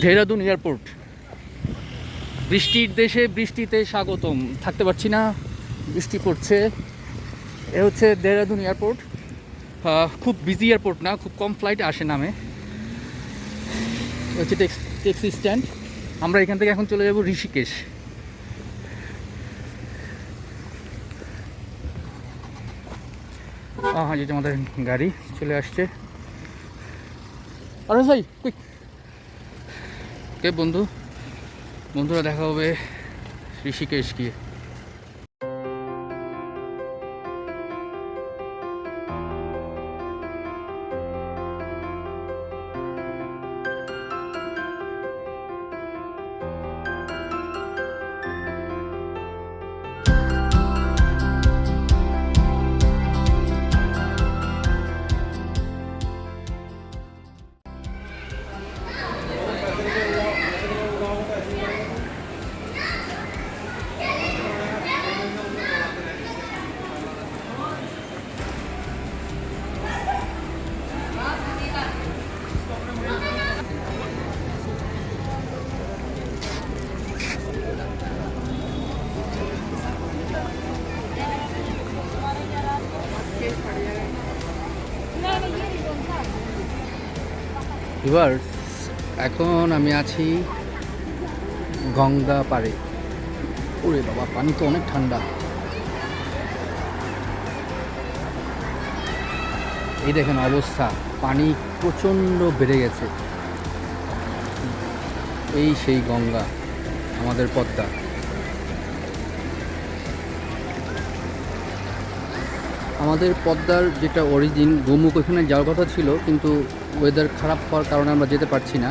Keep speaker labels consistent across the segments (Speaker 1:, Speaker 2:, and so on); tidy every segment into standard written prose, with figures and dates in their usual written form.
Speaker 1: Dehradun airport. বৃষ্টির দেশে বৃষ্টিতে স্বাগতম। থাকতে পারছি না, বৃষ্টি পড়ছে। এ হচ্ছে দেহরাদুন এয়ারপোর্ট। খুব বিজি এয়ারপোর্ট না, খুব কম ফ্লাইট আসে নামে। হচ্ছে ট্যাক্সি স্ট্যান্ড। আমরা এখান থেকে এখন চলে যাব ঋষিকেশ। হ্যাঁ, যেটা আমাদের গাড়ি চলে আসছে। আরে ভাই কুইক। কে বন্ধুরা দেখা হবে ঋষিকেশ গিয়ে। ভিউয়ার্স, এখন আমি আছি গঙ্গা পাড়ে। ওরে বাবা, পানি তো অনেক ঠান্ডা। এই দেখেন অবস্থা, পানি প্রচণ্ড বেড়ে গেছে। এই সেই গঙ্গা, আমাদের পদ্মা। আমাদের পদ্মার যেটা অরিজিন গোমুখ, ওইখানে যাওয়ার কথা ছিল, কিন্তু ওয়েদার খারাপ হওয়ার কারণে আমরা যেতে পারছি না।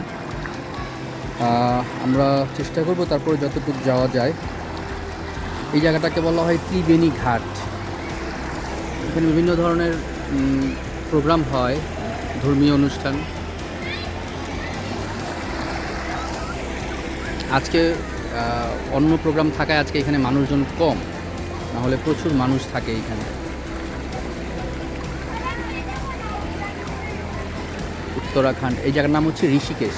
Speaker 1: আমরা চেষ্টা করব তারপরে যতটুকু যাওয়া যায়। এই জায়গাটাকে বলা হয় ত্রিবেণী ঘাট। এখানে বিভিন্ন ধরনের প্রোগ্রাম হয়, ধর্মীয় অনুষ্ঠান। আজকে অন্য প্রোগ্রাম থাকায় আজকে এখানে মানুষজন কম, নাহলে প্রচুর মানুষ থাকে এখানে। উত্তরাখণ্ড, এই জায়গার নাম হচ্ছে Rishikesh.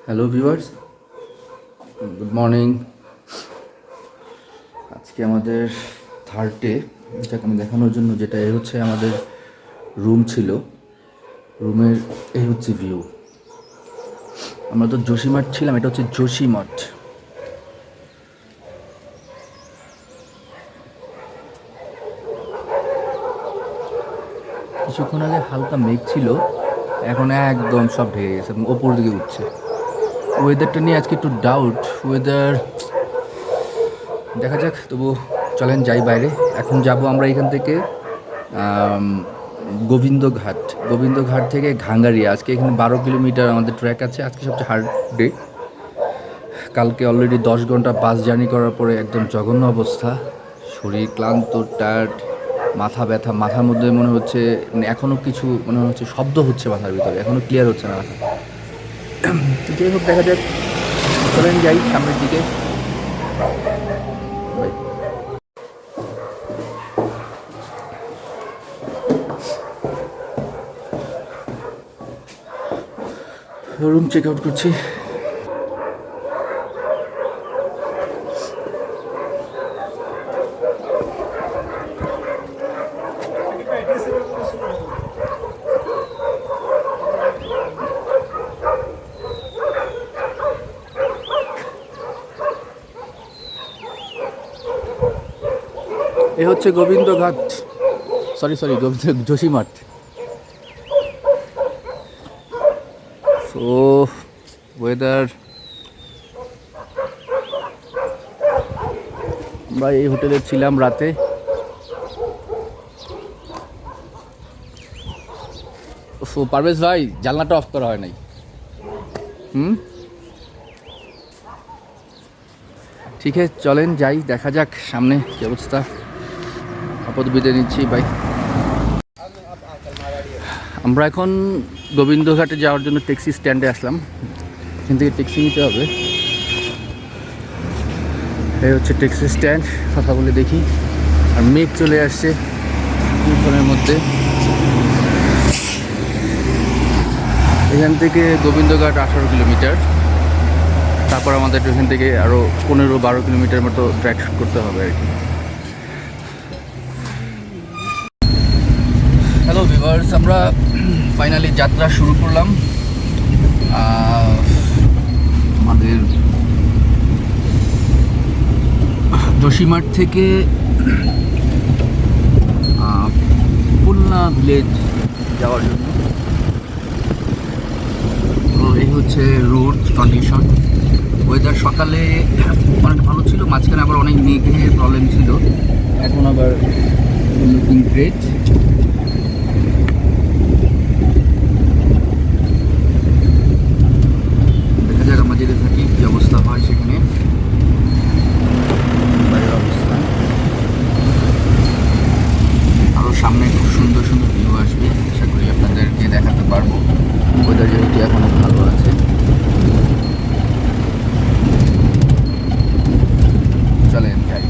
Speaker 1: Hello viewers, good morning. আজকে আমাদের থার্ড ডে। এটাকে আমি দেখানোর জন্য, যেটা এই হচ্ছে আমাদের রুম ছিল, রুমের এই হচ্ছে ভিউ। আমরা তো যোশীমঠ ছিলাম, এটা হচ্ছে যোশীমঠ। কিছুক্ষণ আগে হালকা মেঘ ছিল, এখন একদম সব ঢেকে গেছে এবং ওপর দিকে উঠছে। ওয়েদারটা নিয়ে আজকে একটু ডাউট, ওয়েদার দেখা যাক। তবু চলেন যাই বাইরে। এখন যাব আমরা এখান থেকে গোবিন্দঘাট, গোবিন্দঘাট থেকে ঘাঙ্গারিয়া। আজকে এখানে 12 কিলোমিটার আমাদের ট্র্যাক আছে। আজকে সবচেয়ে হার্ড ডে। কালকে অলরেডি 10 ঘন্টা বাস জার্নি করার পরে একদম জঘন্য অবস্থা, শরীর ক্লান্ত, টায়ার্ড, মাথা ব্যথা। মাথার মধ্যে মনে হচ্ছে মানে এখনও কিছু মনে হচ্ছে শব্দ হচ্ছে মাথার ভিতরে, এখনও ক্লিয়ার হচ্ছে না মাথা। যাই হোক, দেখা যাক। চলেন যাই সামনের দিকে। রুম চেক আউট করছি। এ হচ্ছে Govindghat, sorry Joshimath. So weather, আমরা এই হোটেলে ছিলাম রাতে। সো পারভেজ ভাই, জানলাটা অফ করা হয় নাই। ঠিক আছে, চলেন যাই, দেখা যাক সামনে কি অবস্থা। আপাতত বিদায় নিচ্ছি, বাই। আমরা এখন গোবিন্দঘাটে যাওয়ার জন্য ট্যাক্সি স্ট্যান্ডে আসলাম। এখান থেকে ট্যাক্সি নিতে হবে। এই হচ্ছে ট্যাক্সি স্ট্যান্ড, কথা বলে দেখি। আর মেঘ চলে আসছে তুফানের মধ্যে। এখান থেকে গোবিন্দঘাট 18 কিলোমিটার। তারপর আমাদের এখান থেকে আরও 15-12 কিলোমিটার মতো ট্র্যাক করতে হবে আর কি। হ্যালো ভিউয়ার্স, আমরা ফাইনালি যাত্রা শুরু করলাম। আমাদের যোশীমঠ থেকে খুলনা ভিলেজ যাওয়ার জন্য। তো এই হচ্ছে রোড কন্ডিশন। ওয়েদার সকালে অনেক ভালো ছিল, মাঝখানে আবার অনেক মেঘের প্রবলেম ছিল, এখন আবার লুকিং গ্রেট। দেখা যাক আমরা যেতে থাকি কী অবস্থা হয় সেখানে। বাইরের অবস্থা আরও সামনে খুব সুন্দর সুন্দর ভিউ আসবে, আশা করি আপনাদেরকে দেখাতে পারবো। ওয়েদার যেহেতু এখনও ভালো আছে। চলেন যাই।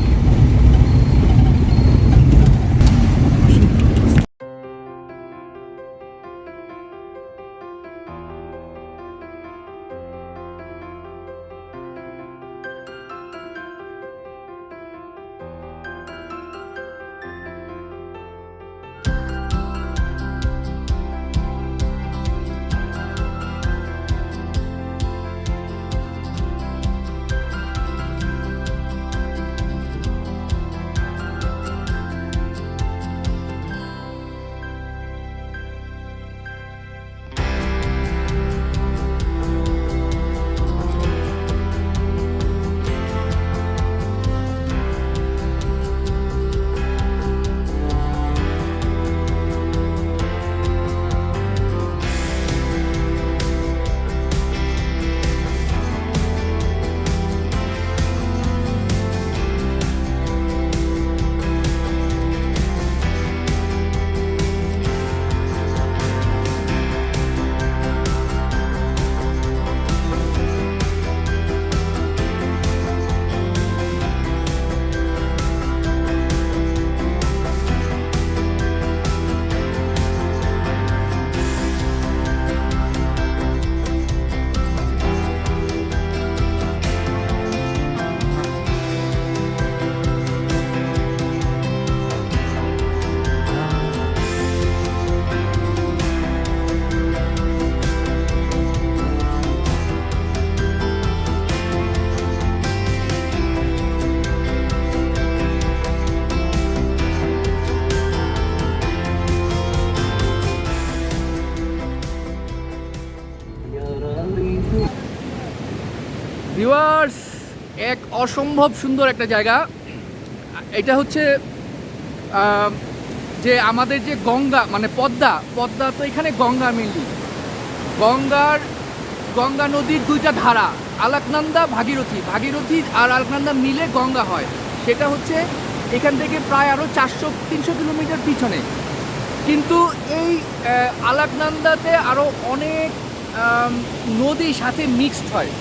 Speaker 1: ভিউয়ার্স, এক অসম্ভব সুন্দর একটা জায়গা। এটা হচ্ছে যে আমাদের যে গঙ্গা মানে পদ্মা তো এখানে গঙ্গা মেনলি গঙ্গা নদীর দুইটা ধারা, আলাকনন্দা ভাগীরথী আর আলাকনন্দা মিলে গঙ্গা হয়। সেটা হচ্ছে এখান থেকে প্রায় আরও 400-300 কিলোমিটার পিছনে। কিন্তু এই আলাকনন্দাতে আরও অনেক নদী সাথে মিক্সড হয়।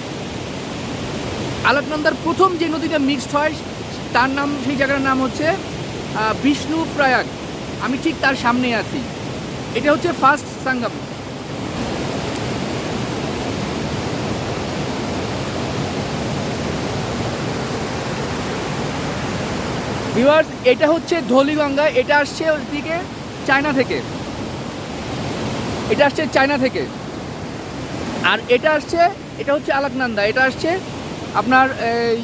Speaker 1: আলাকনন্দার প্রথম যে নদীটা মিক্সড হয় তার নাম, সেই জায়গার নাম হচ্ছে বিষ্ণু প্রয়াগ। আমি ঠিক তার সামনে আছি। এটা হচ্ছে ফার্স্ট সঙ্গম। ভিউয়ার্স, এটা হচ্ছে ধৌলিগঙ্গা। এটা আসছে ওইদিকে চায়না থেকে, আর এটা হচ্ছে আলাকনন্দা। এটা আসছে আপনার এই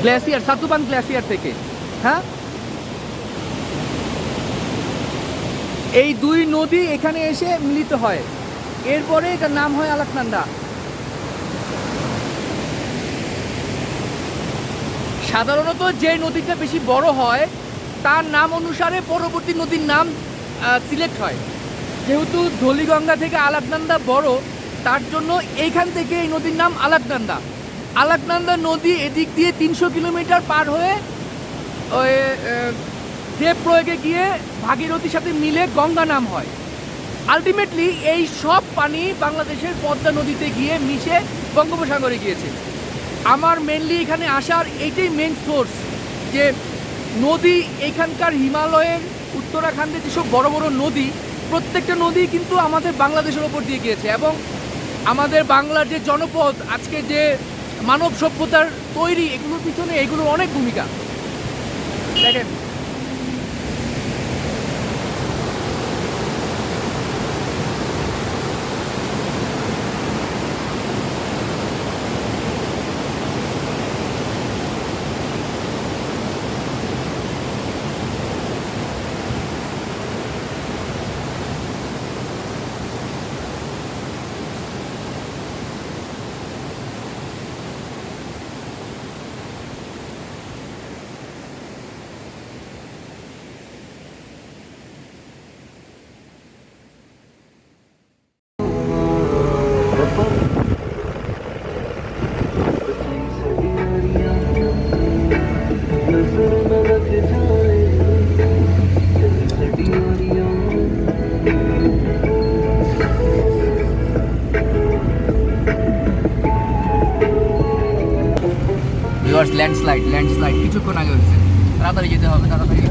Speaker 1: গ্লেসিয়ার, সাতুবান গ্লেসিয়ার থেকে। হ্যাঁ, এই দুই নদী এখানে এসে মিলিত হয়, এরপরে এটার নাম হয় আলাকনন্দা। সাধারণত যে নদীটা বেশি বড় হয় তার নাম অনুসারে পরবর্তী নদীর নাম সিলেক্ট হয়। যেহেতু ধৌলিগঙ্গা থেকে আলাকনন্দা বড়, তার জন্য এইখান থেকে এই নদীর নাম আলাকনন্দা নদী এদিক দিয়ে 300 কিলোমিটার পার হয়ে ওই দেবপ্রয়াগে গিয়ে ভাগীরথীর সাথে মিলে গঙ্গা নাম হয়। আলটিমেটলি এই সব পানি বাংলাদেশের পদ্মা নদীতে গিয়ে মিশে বঙ্গোপসাগরে গিয়েছে। আমার মেনলি এখানে আসার এইটাই মেন সোর্স, যে নদী এখানকার হিমালয়ের উত্তরাখণ্ডে যেসব বড় বড় নদী, প্রত্যেকটা নদী কিন্তু আমাদের বাংলাদেশের ওপর দিয়ে গিয়েছে। এবং আমাদের বাংলার যে জনপদ, আজকে যে মানব সভ্যতার তৈরি, এগুলোর পিছনে এগুলোর অনেক ভূমিকা। দেখেন, ল্যান্ডস্লাইড কিছুক্ষণ আগে হয়েছে। তাড়াতাড়ি যেতে হবে, তাড়াতাড়ি।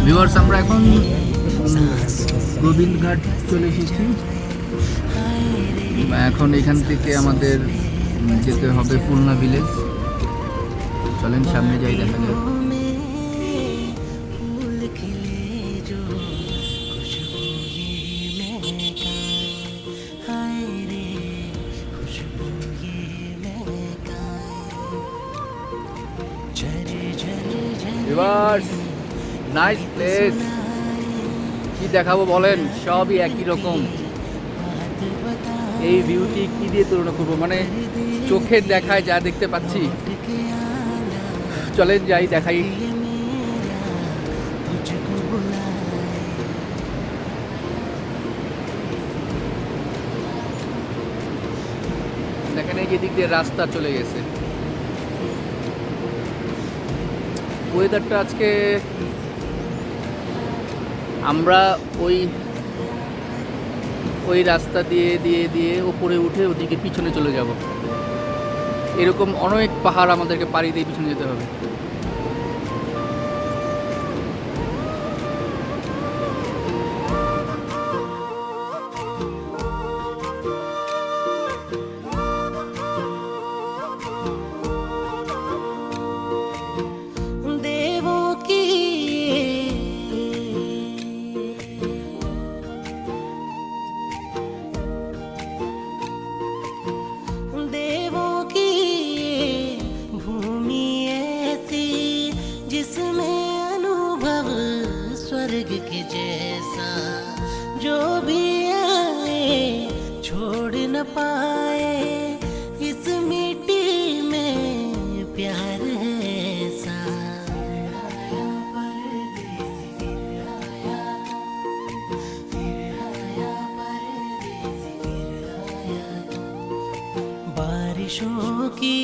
Speaker 1: ভিউয়ার্স, আমরা এখন গোবিন্দঘাট চলে এসেছি। এখন এখান থেকে আমাদের যেতে হবে পুলনা ভিলেজ। চলেন সামনে যাই, দেখা যাক। Viewers, nice place. কি দেখাবো বলেন, সবই একই রকম। এই ভিউটি কি দিয়ে তুলনা করবো, মানে চোখের দেখায় যা দেখতে পাচ্ছি। চলেন যাই দেখাই। দেখেন এই যে দিক দিয়ে রাস্তা চলে গেছে। ওয়েদারটা আজকে আমরা ওই রাস্তা দিয়ে দিয়ে দিয়ে উপরে উঠে ওদিকে পিছনে চলে যাব। এরকম অনেক পাহাড় আমাদেরকে পাড়ি দিয়ে পিছনে যেতে হবে।
Speaker 2: स्वर्ग के जैसा जो भी आए छोड़ न पाए, इस मिट्टी में प्यार है ऐसा। बारिशों की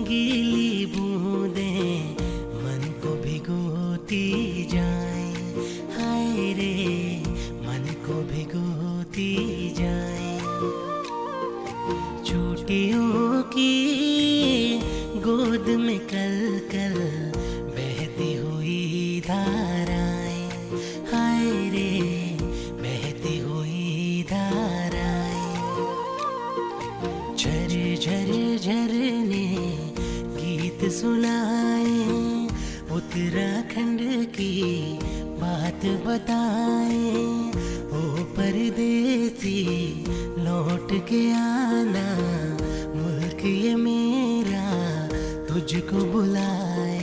Speaker 2: गीली बूंदें मन को भिगोती जाए, हाय रे मन को भिगोती जाए। चोटियों की गोद में कल कल बहती हुई धाराएं, हाय रे बहती हुई धाराएं। झर झर झरने गीत सुनाए, उत्तराखंड की बात बताए। ओ परदेसी लौट के आना, मुल्क ये मेरा तुझको बुलाए।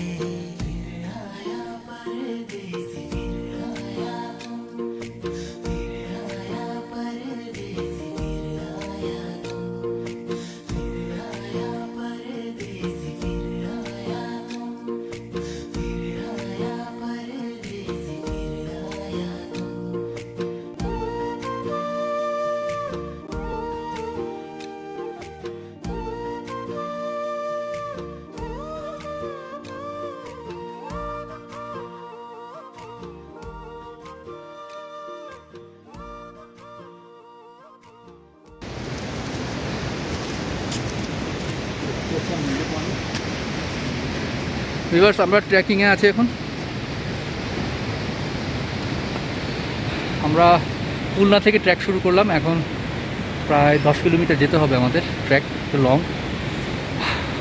Speaker 2: फिर आया परदेसी, फिर आया तुम, फिर आया परदेसी, फिर आया तुम, फिर आया परदेसी, फिर आया तुम, फिर आया परदेसी, फिर आया तुम।
Speaker 1: ভিউয়ার্স, আমরা ট্রেকিংয়ে আছি এখন। আমরা খুলনা থেকে ট্রেক শুরু করলাম। এখন প্রায় 10 কিলোমিটার যেতে হবে আমাদের। ট্রেক লং,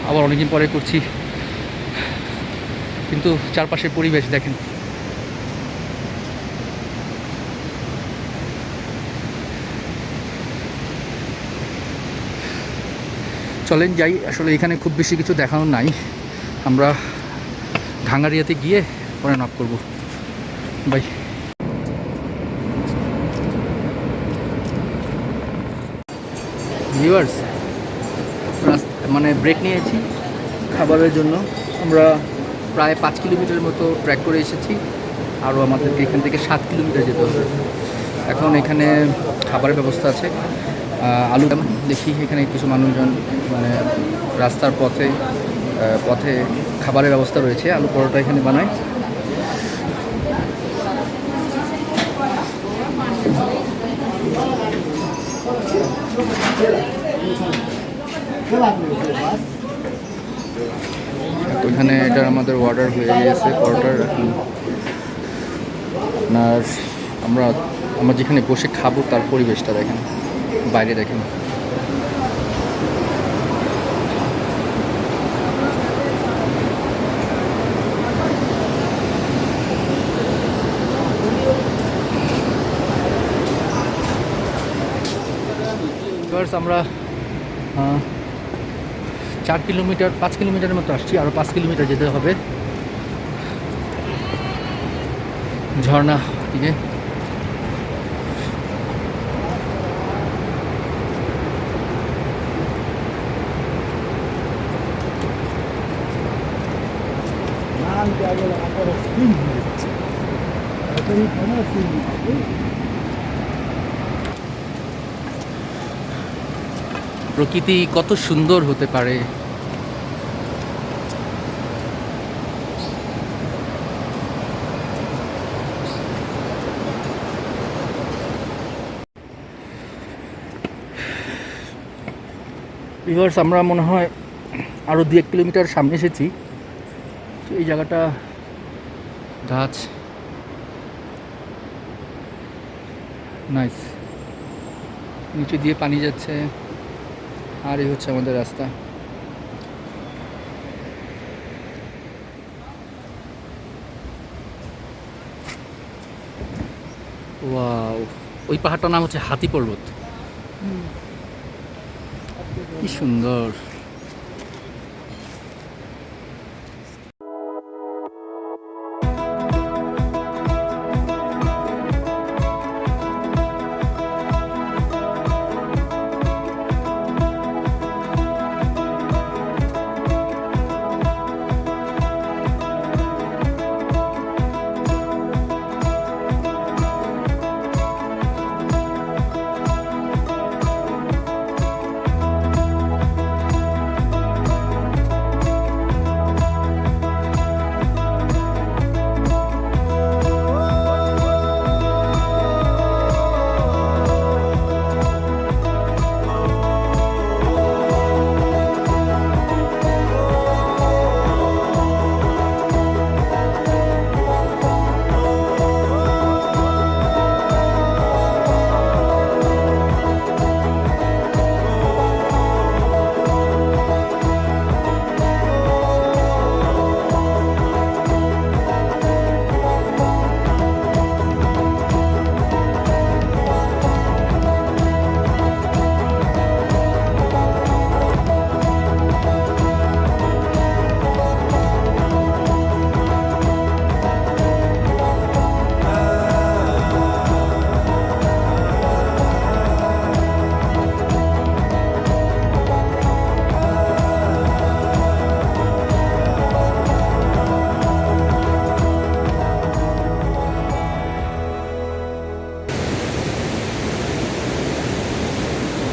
Speaker 1: আবার অনেকদিন পরে করছি, কিন্তু চারপাশের পরিবেশ দেখেন। চলেন যাই। আসলে এখানে খুব বেশি কিছু দেখানোর নাই। আমরা ঢাঙ্গারিয়াতে গিয়ে পরে নক করব। বাই। ভিউয়ার্স, মানে ব্রেক নিয়েছি খাবারের জন্য। আমরা প্রায় 5 কিলোমিটার মতো ট্রেক করে এসেছি। আরও আমাদেরকে এখান থেকে 7 কিলোমিটার যেতে হবে। এখন এখানে খাবারের ব্যবস্থা আছে। আলু দেখি এখানে কিছু মানুষজন, মানে রাস্তার পথে খাবারের ব্যবস্থা রয়েছে। আলু পরোটা এখানে বানায়। ওইখানে এটা আমাদের অর্ডার হয়ে গেছে পরোটার। এখন আপনার আমরা যেখানে বসে খাবো তার পরিবেশটা দেখেন, বাইরে দেখেন। আমরা 4 কিলোমিটার 5 কিলোমিটারের মতো আসছি। আরও 5 কিলোমিটার যেতে হবে। ঝর্ণা দিকে। প্রকৃতি কত সুন্দর হতে পারে। ভিউয়ার্স, আমরা মনে হয় আরও 2-1 কিলোমিটার সামনে এসেছি। তো এই জায়গাটা গাছ, নাইস, নিচে দিয়ে পানি যাচ্ছে, আর এই হচ্ছে আমাদের রাস্তা। ওয়াও, ওই পাহাড়টার নাম হচ্ছে হাতি পর্বত। কি সুন্দর।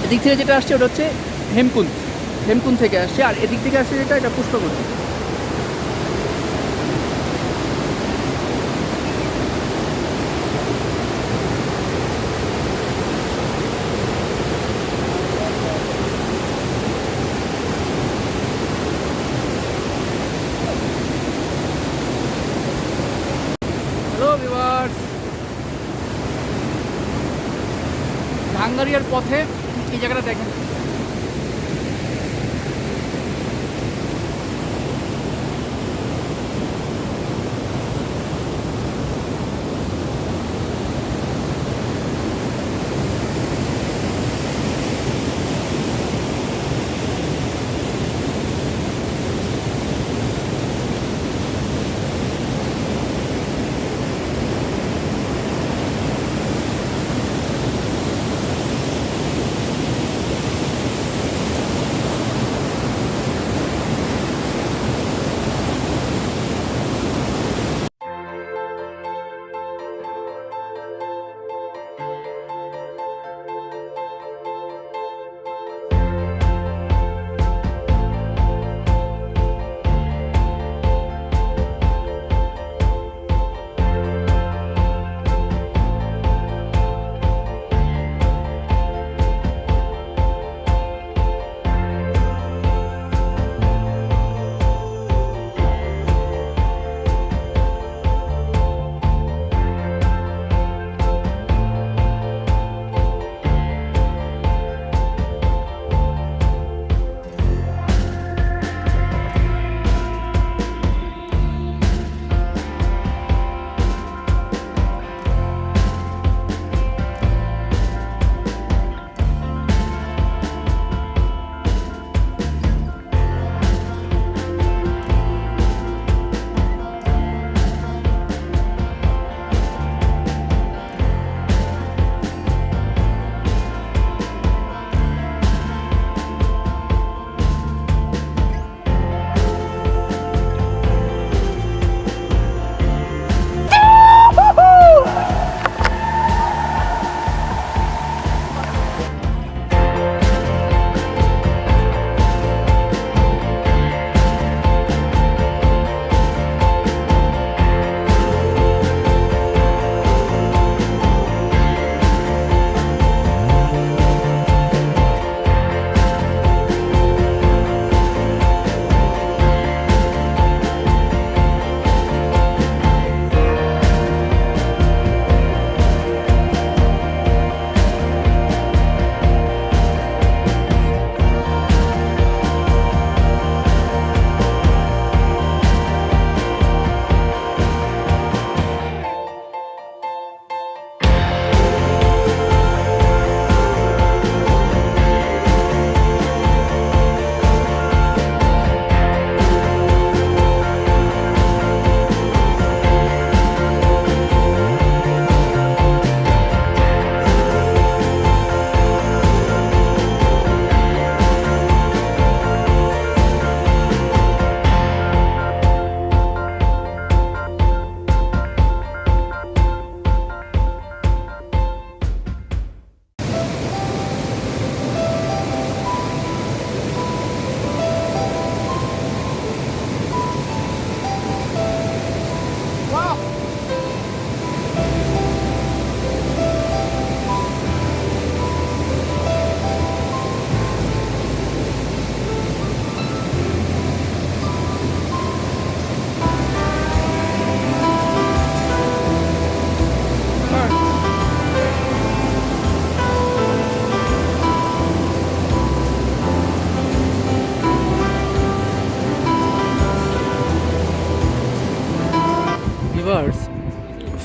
Speaker 1: এদিক থেকে যেটা আসছে ওটা হচ্ছে হেমকুন্দ। হেমকুন্দ থেকে আসছে, আর এদিক থেকে আসছে যেটা, এটা পুষ্পগুটি। হ্যালো ভিউয়ার্স, ভাঙ্গারিয়ার পথে এই জায়গাটা দেখেন।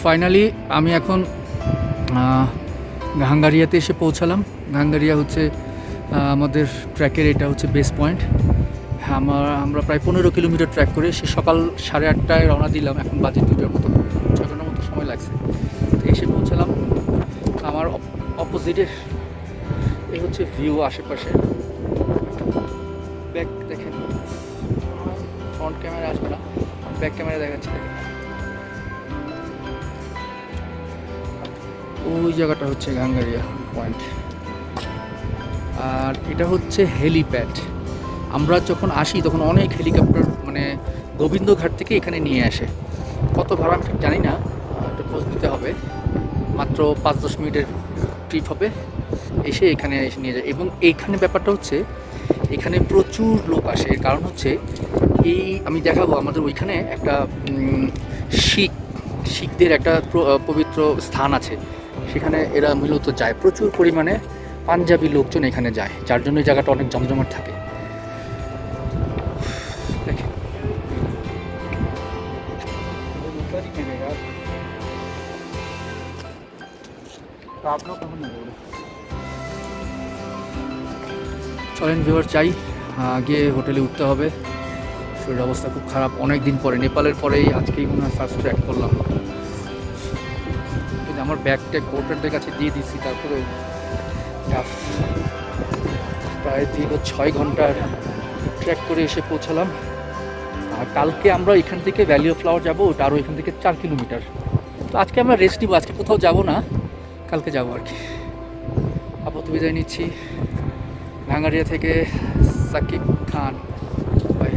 Speaker 1: ফাইনালি আমি এখন ঘাঙ্গারিয়াতে এসে পৌঁছালাম। ঘাঙ্গারিয়া হচ্ছে আমাদের ট্র্যাকের এটা হচ্ছে বেস পয়েন্ট। আমরা প্রায় 15 কিলোমিটার ট্র্যাক করে সে সকাল 8:30টায় রওনা দিলাম, এখন বাজে 2টার মতো, 6 ঘন্টার মতো সময় লাগছে। তো এসে পৌঁছালাম। আমার অপোজিটে এই হচ্ছে ভিউ আশেপাশে, ব্যাক দেখেন, ফ্রন্ট ক্যামেরা আসবে না, ব্যাক ক্যামেরা দেখাচ্ছে। ওই জায়গাটা হচ্ছে ঘাঙ্গারিয়া পয়েন্ট, আর এটা হচ্ছে হেলিপ্যাড। আমরা যখন আসি তখন অনেক হেলিকপ্টার মানে গোবিন্দঘাট থেকে এখানে নিয়ে আসে। কত ভাড়া আমি ঠিক জানি না, একটু খোঁজ দিতে হবে। মাত্র 5-10 মিনিটের ট্রিপ হবে, এসে এখানে এসে নিয়ে যায়। এবং এইখানে ব্যাপারটা হচ্ছে এখানে প্রচুর লোক আসে। এর কারণ হচ্ছে এই আমি দেখাবো, আমাদের ওইখানে একটা শিখদের একটা পবিত্র স্থান আছে, সেখানে এরা মূলত যায়। প্রচুর পরিমাণে পাঞ্জাবি লোকজন এখানে যায়, যার জন্য এই জায়গাটা অনেক জমজমাট থাকে। দেখেন চলেন ভিউয়ার চাই, গিয়ে হোটেলে উঠতে হবে। শরীরের অবস্থা খুব খারাপ, অনেক দিন পরে, নেপালের পরেই আজকেই মনে হয় ফার্স্ট ট্র্যাক করলাম। কিন্তু আমার ব্যাগটা পোর্টারদের কাছে দিয়ে দিচ্ছি, তারপরে প্রায় দীর্ঘ 6 ঘন্টার ট্র্যাক করে এসে পৌঁছালাম। আর কালকে আমরা এখান থেকে ভ্যালি অফ ফ্লাওয়ার যাবো, ওটা আরও এখান থেকে 4 কিলোমিটার। তো আজকে আমরা রেস্ট নিব, আজকে কোথাও যাব না, কালকে যাবো আর কি। আপাতত বিদায় নিচ্ছি ঘাঙ্গারিয়া থেকে। সাকিব খান, বাই।